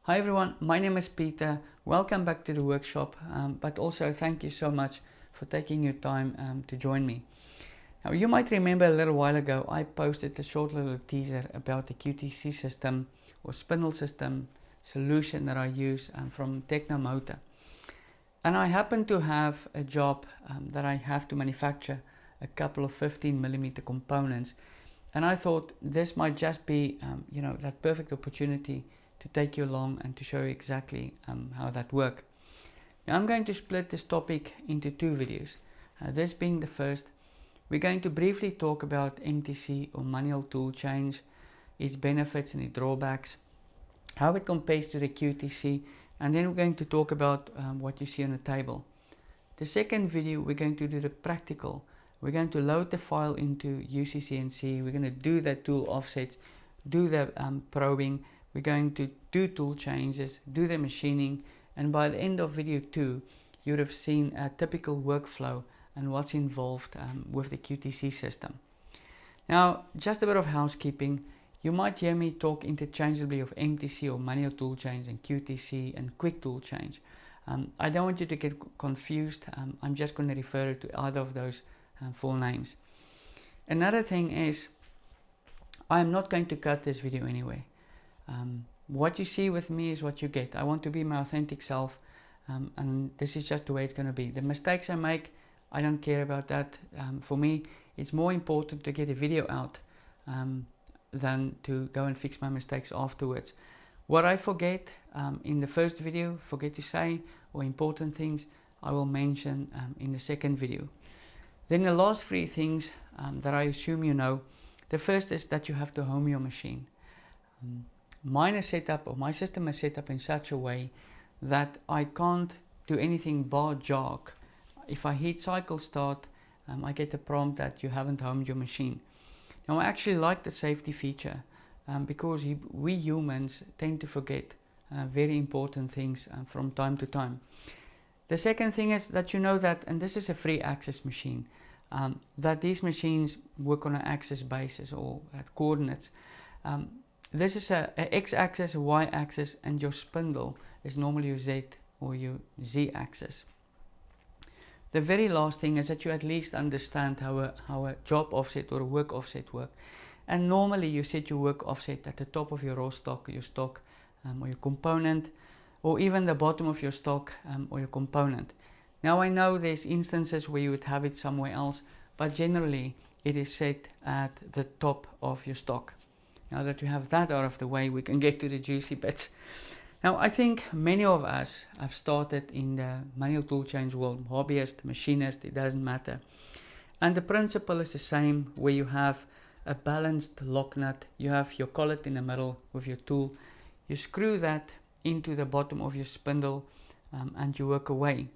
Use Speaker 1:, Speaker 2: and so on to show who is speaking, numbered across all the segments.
Speaker 1: Hi everyone, my name is Peter. Welcome back to the workshop, but also thank you so much for taking your time to join me. Now you might remember a little while ago I posted a short little teaser about the QTC system or spindle system solution that I use from Technomotor. And I happen to have a job that I have to manufacture a couple of 15mm components, and I thought this might just be that perfect opportunity to take you along and to show you exactly how that works. Now I'm going to split this topic into two videos. This being the first, we're going to briefly talk about MTC or manual tool change, its benefits and its drawbacks, how it compares to the QTC, and then we're going to talk about what you see on the table. The second video, we're going to do the practical. We're going to load the file into CNC. We're going to do the tool offsets, do the probing. We're going to do tool changes, do the machining, and by the end of video 2, you would have seen a typical workflow and what's involved with the QTC system. Now, just a bit of housekeeping. You might hear me talk interchangeably of MTC or manual tool change and QTC and quick tool change. I don't want you to get confused. I'm just going to refer to either of those full names. Another thing is, I'm not going to cut this video anyway. What you see with me is what you get. I want to be my authentic self, and this is just the way it's going to be. The mistakes I make, I don't care about that. For me, it's more important to get a video out than to go and fix my mistakes afterwards. What I forget in the first video, forget to say, or important things, I will mention in the second video. Then the last three things that I assume you know. The first is that you have to home your machine. Mine is set up, or my system is set up in such a way that I can't do anything bar jog. If I hit cycle start, I get a prompt that you haven't homed your machine. Now I actually like the safety feature because we humans tend to forget very important things from time to time. The second thing is that you know that, and this is a free access machine, that these machines work on an axis basis or at coordinates. This is a x-axis, a y-axis, and your spindle is normally your z or your z-axis. The very last thing is that you at least understand how a job offset or a work offset work. And normally you set your work offset at the top of your raw stock, or your component, or even the bottom of your stock or your component. Now I know there's instances where you would have it somewhere else, but generally it is set at the top of your stock. Now that we have that out of the way, we can get to the juicy bits. Now I think many of us have started in the manual tool change world, hobbyist, machinist, it doesn't matter. And the principle is the same, where you have a balanced lock nut, you have your collet in the middle with your tool, you screw that into the bottom of your spindle and you work away.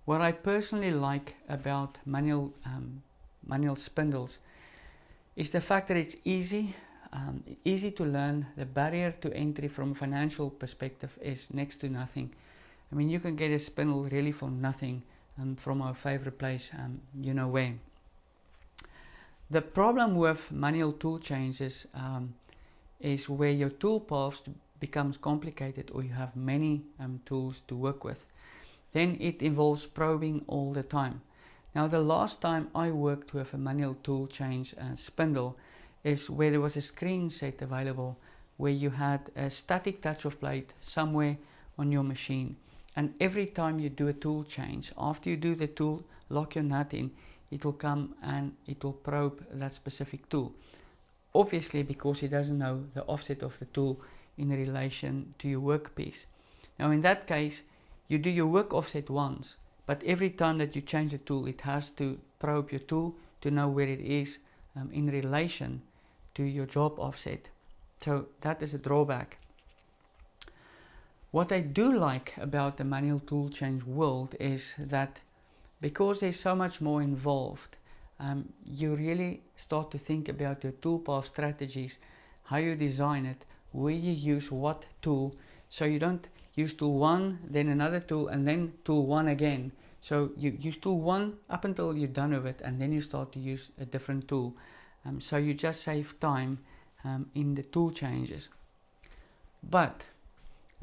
Speaker 1: What I personally like about manual spindles is the fact that it's easy to learn. The barrier to entry from a financial perspective is next to nothing. I mean, you can get a spindle really for nothing from our favorite place, you know where. The problem with manual tool changes is where your tool paths becomes complicated, or you have many tools to work with. Then it involves probing all the time. Now the last time I worked with a manual tool change spindle is where there was a screen set available where you had a static touch-off plate somewhere on your machine, and every time you do a tool change, after you do the tool, lock your nut in, it will come and it will probe that specific tool. Obviously, because it doesn't know the offset of the tool in relation to your workpiece. Now in that case, you do your work offset once, but every time that you change the tool, it has to probe your tool to know where it is in relation to your job offset. So that is a drawback. What I do like about the manual tool change world is that because there's so much more involved, you really start to think about your toolpath strategies, how you design it, where you use what tool, so you don't use tool 1, then another tool, and then tool 1 again. So you use tool 1 up until you're done with it, and then you start to use a different tool. So you just save time in the tool changes. But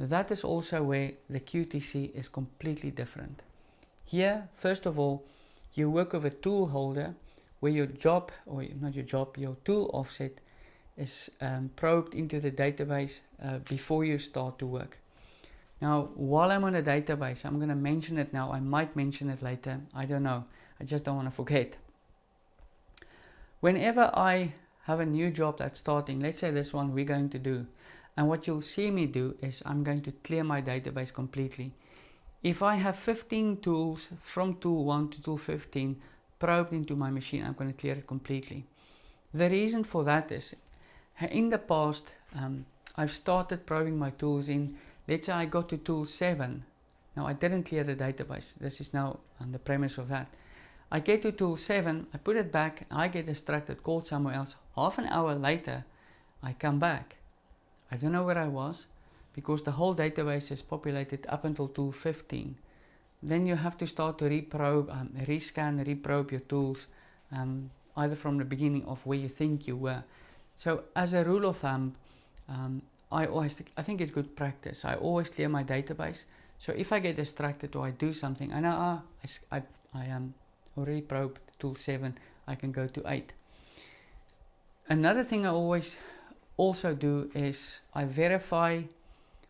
Speaker 1: that is also where the QTC is completely different. Here, first of all, you work with a tool holder where your job, or not your job, your tool offset is probed into the database before you start to work. Now, while I'm on a database, I'm going to mention it now. I might mention it later. I don't know. I just don't want to forget. Whenever I have a new job that's starting, let's say this one we're going to do, and what you'll see me do is I'm going to clear my database completely. If I have 15 tools from tool 1 to tool 15 probed into my machine, I'm going to clear it completely. The reason for that is, in the past, I've started probing my tools in, let's say I got to tool 7. Now I didn't clear the database. This is now on the premise of that. I get to tool 7, I put it back, I get distracted, called somewhere else. Half an hour later, I come back. I don't know where I was, because the whole database is populated up until tool 15. Then you have to start to reprobe, rescan, reprobe your tools, either from the beginning of where you think you were. So as a rule of thumb, I think it's good practice. I always clear my database. So if I get distracted or I do something, I know I am already probed tool 7, I can go to 8. Another thing I always also do is I verify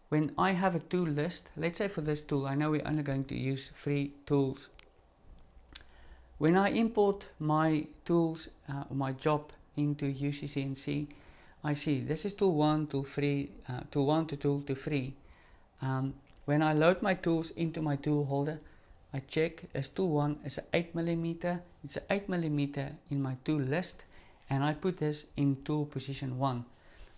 Speaker 1: when I have a tool list. Let's say for this tool, I know we're only going to use 3 tools. When I import my tools, my job into CNC, I see this is tool 1, tool 3, tool 1 to tool 3. When I load my tools into my tool holder, I check as tool 1 is an 8mm. It's an 8mm in my tool list, and I put this in tool position 1.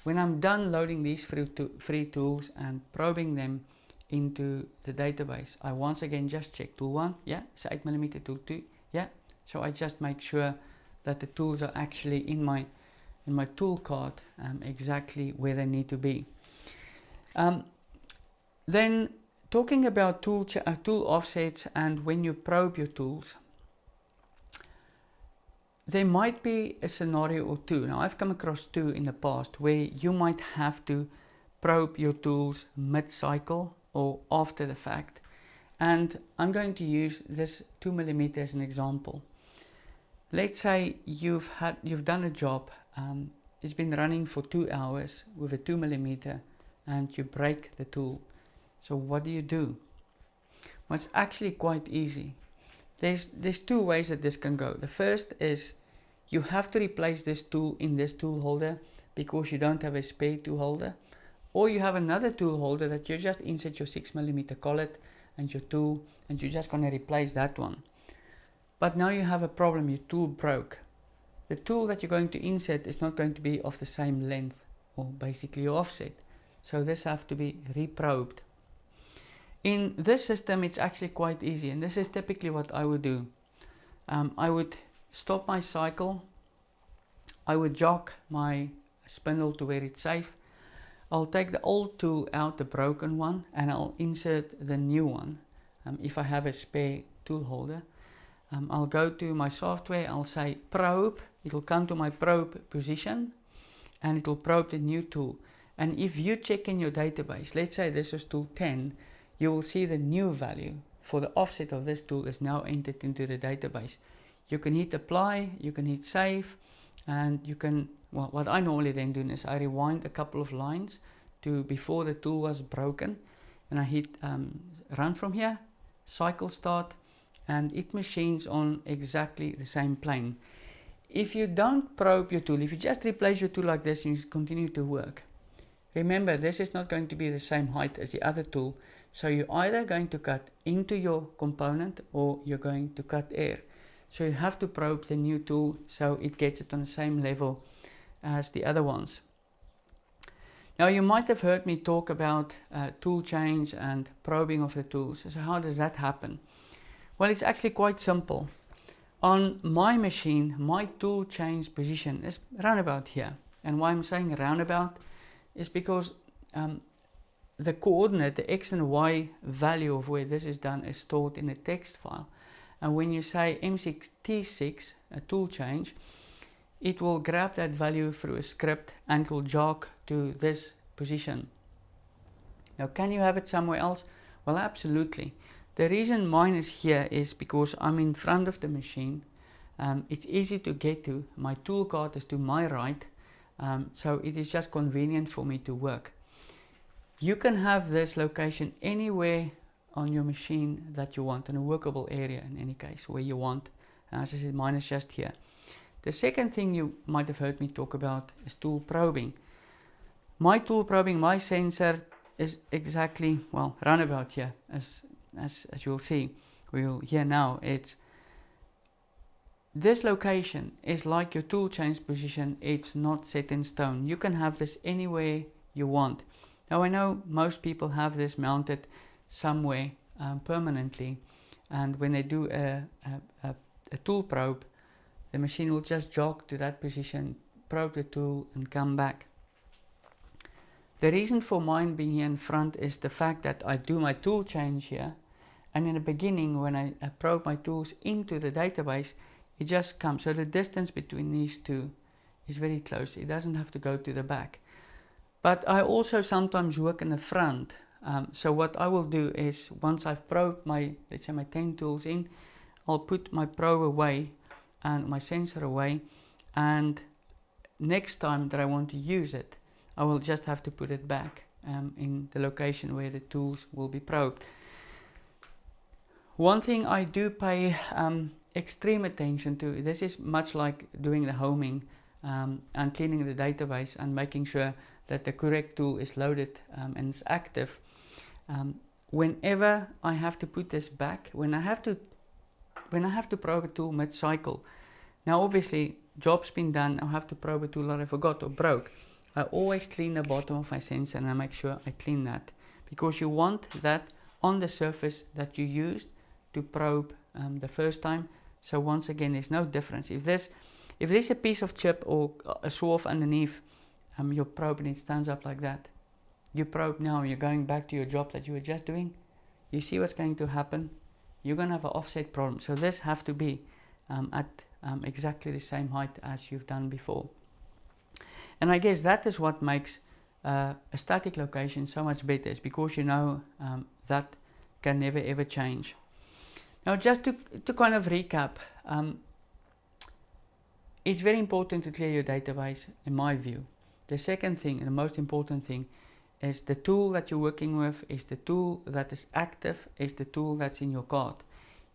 Speaker 1: When I'm done loading these 3 tools and probing them into the database, I once again just check tool 1, yeah, it's 8mm, tool 2, yeah. So I just make sure that the tools are actually in my tool cart exactly where they need to be. Then talking about tool offsets and when you probe your tools, there might be a scenario or two. Now I've come across 2 in the past where you might have to probe your tools mid-cycle or after the fact. And I'm going to use this 2mm as an example. Let's say you've done a job, it's been running for 2 hours with a 2mm, and you break the tool. So what do? Well, it's actually quite easy. There's 2 ways that this can go. The first is you have to replace this tool in this tool holder because you don't have a spare tool holder, or you have another tool holder that you just insert your 6mm collet and your tool, and you're just going to replace that one. But now you have a problem, your tool broke. The tool that you're going to insert is not going to be of the same length, or basically your offset. So this has to be reprobed. In this system, it's actually quite easy, and this is typically what I would do. I would stop my cycle. I would jock my spindle to where it's safe. I'll take the old tool out, the broken one, and I'll insert the new one if I have a spare tool holder. I'll go to my software, I'll say probe, it'll come to my probe position, and it'll probe the new tool. And if you check in your database, let's say this is tool 10, you will see the new value for the offset of this tool is now entered into the database. You can hit apply, you can hit save, and you can, well, what I normally then do is I rewind a couple of lines to before the tool was broken, and I hit run from here, cycle start, and it machines on exactly the same plane. If you don't probe your tool, if you just replace your tool like this and you continue to work, remember this is not going to be the same height as the other tool, so you're either going to cut into your component or you're going to cut air. So you have to probe the new tool so it gets it on the same level as the other ones. Now you might have heard me talk about tool change and probing of the tools. So how does that happen? Well, it's actually quite simple. On my machine, my tool change position is round about here. And why I'm saying roundabout is because the coordinate, the X and Y value of where this is done is stored in a text file. And when you say M6T6, a tool change, it will grab that value through a script and it will jog to this position. Now, can you have it somewhere else? Well, absolutely. The reason mine is here is because I'm in front of the machine. It's easy to get to. My tool cart is to my right, so it is just convenient for me to work. You can have this location anywhere on your machine that you want, in a workable area in any case, where you want. As I said, mine is just here. The second thing you might have heard me talk about is tool probing. My tool probing, my sensor is exactly, well, roundabout here, as you'll see, we'll hear now. It's this location is like your tool change position. It's not set in stone. You can have this anywhere you want. Now, I know most people have this mounted somewhere permanently, and when they do a tool probe, the machine will just jog to that position, probe the tool, and come back. The reason for mine being here in front is the fact that I do my tool change here, and in the beginning, when I probe my tools into the database, it just comes. So the distance between these two is very close. It doesn't have to go to the back. But I also sometimes work in the front. So what I will do is, once I've probed my, let's say my 10 tools in, I'll put my probe away and my sensor away, and next time that I want to use it, I will just have to put it back in the location where the tools will be probed. One thing I do pay extreme attention to, this is much like doing the homing and cleaning the database and making sure that the correct tool is loaded and is active. Whenever I have to put this back, when I have to probe a tool mid-cycle, now obviously job's been done, I have to probe a tool that I forgot or broke. I always clean the bottom of my sensor, and I make sure I clean that, because you want that on the surface that you used to probe the first time. So once again, there's no difference. If there's a piece of chip or a swarf underneath your probe and it stands up like that, you probe now, you're going back to your job that you were just doing, you see what's going to happen. You're going to have an offset problem. So this have to be at exactly the same height as you've done before. And I guess that is what makes a static location so much better, is because you know that can never ever change. Now, just to kind of recap, it's very important to clear your database, in my view. The second thing, and the most important thing, is the tool that you're working with, is the tool that is active, is the tool that's in your cart.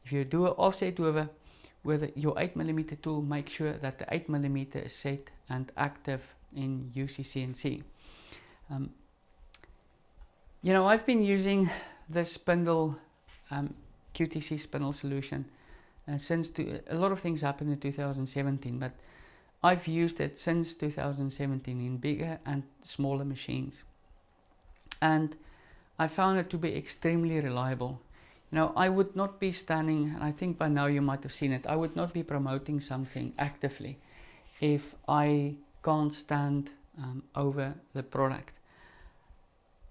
Speaker 1: If you do an offset with your 8mm tool, make sure that the 8mm is set and active in using CNC. You know, I've been using the spindle QTC spindle solution since a lot of things happened in 2017, but I've used it since 2017 in bigger and smaller machines, and I found it to be extremely reliable. You know, I would not be standing, and I think by now you might have seen it, I would not be promoting something actively if I can't stand over the product.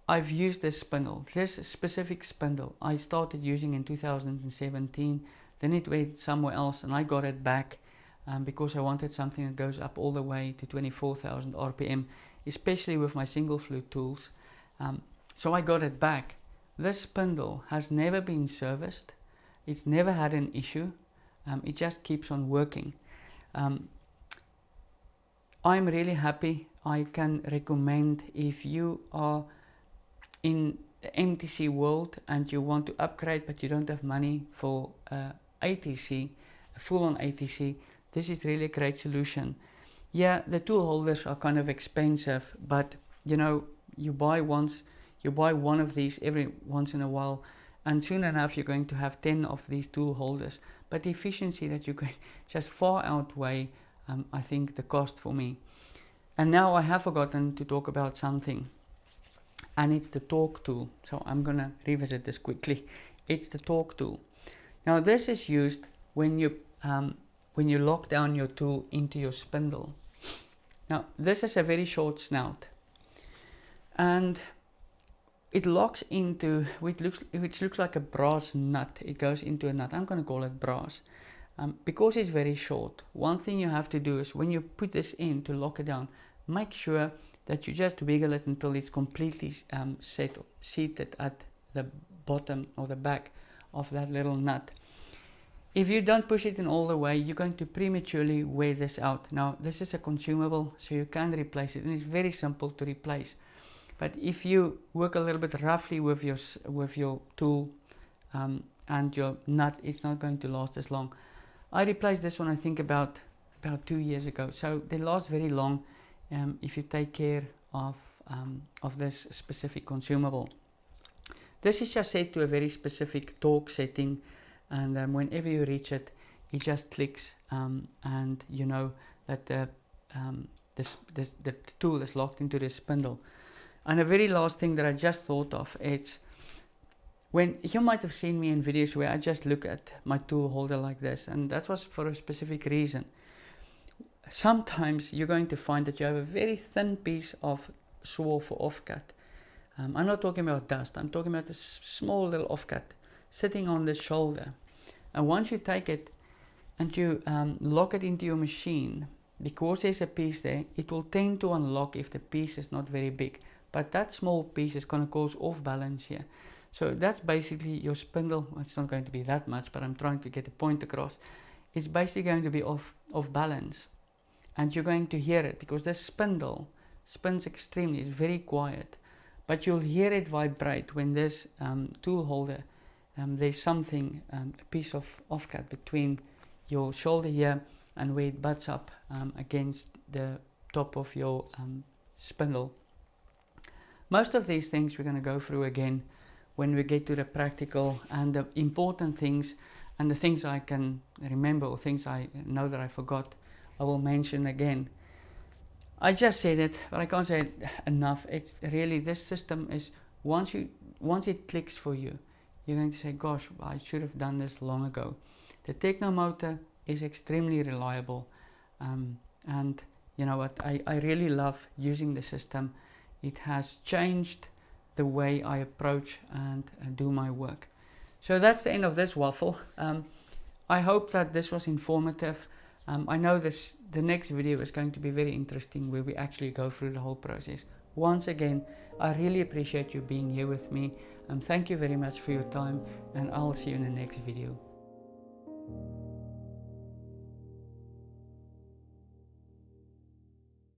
Speaker 1: I've used this spindle, this specific spindle, I started using in 2017, then it went somewhere else and I got it back because I wanted something that goes up all the way to 24,000 RPM, especially with my single flute tools. So I got it back. This spindle has never been serviced, it's never had an issue, it just keeps on working. I'm really happy. I can recommend, if you are in the MTC world and you want to upgrade but you don't have money for ATC, a full-on ATC, this is really a great solution. Yeah, the tool holders are kind of expensive, but you know, you buy one of these every once in a while, and soon enough you're going to have 10 of these tool holders. But the efficiency that you can just far outweigh, I think, the cost for me. And now I have forgotten to talk about something, and it's the torque tool. So I'm gonna revisit this quickly. It's the torque tool. Now this is used when you lock down your tool into your spindle. Now this is a very short snout, and it locks into which looks like a brass nut. It goes into a nut. I'm going to call it brass because it's very short. One thing you have to do is when you put this in to lock it down, make sure that you just wiggle it until it's completely seated at the bottom or the back of that little nut. If you don't push it in all the way, you're going to prematurely wear this out. Now, this is a consumable, so you can replace it, and it's very simple to replace. But if you work a little bit roughly with your tool and your nut, it's not going to last as long. I replaced this one, I think, about 2 years ago. So they last very long if you take care of this specific consumable. This is just set to a very specific torque setting, and whenever you reach it, it just clicks, and you know that the tool is locked into the spindle. And a very last thing that I just thought of is, when you might have seen me in videos where I just look at my tool holder like this, and that was for a specific reason. Sometimes you're going to find that you have a very thin piece of swarf for offcut. I'm not talking about dust, I'm talking about this small little offcut sitting on the shoulder. And once you take it and you lock it into your machine, because there's a piece there, it will tend to unlock if the piece is not very big. But that small piece is going to cause off balance here. So that's basically your spindle. It's not going to be that much, but I'm trying to get the point across. It's basically going to be off balance. And you're going to hear it because this spindle spins extremely, it's very quiet. But you'll hear it vibrate when this tool holder, there's something, a piece of offcut between your shoulder here and where it butts up against the top of your spindle. Most of these things we're going to go through again when we get to the practical and the important things, and the things I can remember or things I know that I forgot, I will mention again. I just said it, but I can't say it enough. It's really, this system is, once it clicks for you, you're going to say, gosh, I should have done this long ago. The Technomotor is extremely reliable, and you know what, I really love using the system. It has changed the way I approach and do my work. So that's the end of this waffle. I hope that this was informative. I know the next video is going to be very interesting, where we actually go through the whole process. Once again, I really appreciate you being here with me. Thank you very much for your time, and I'll see you in the next video.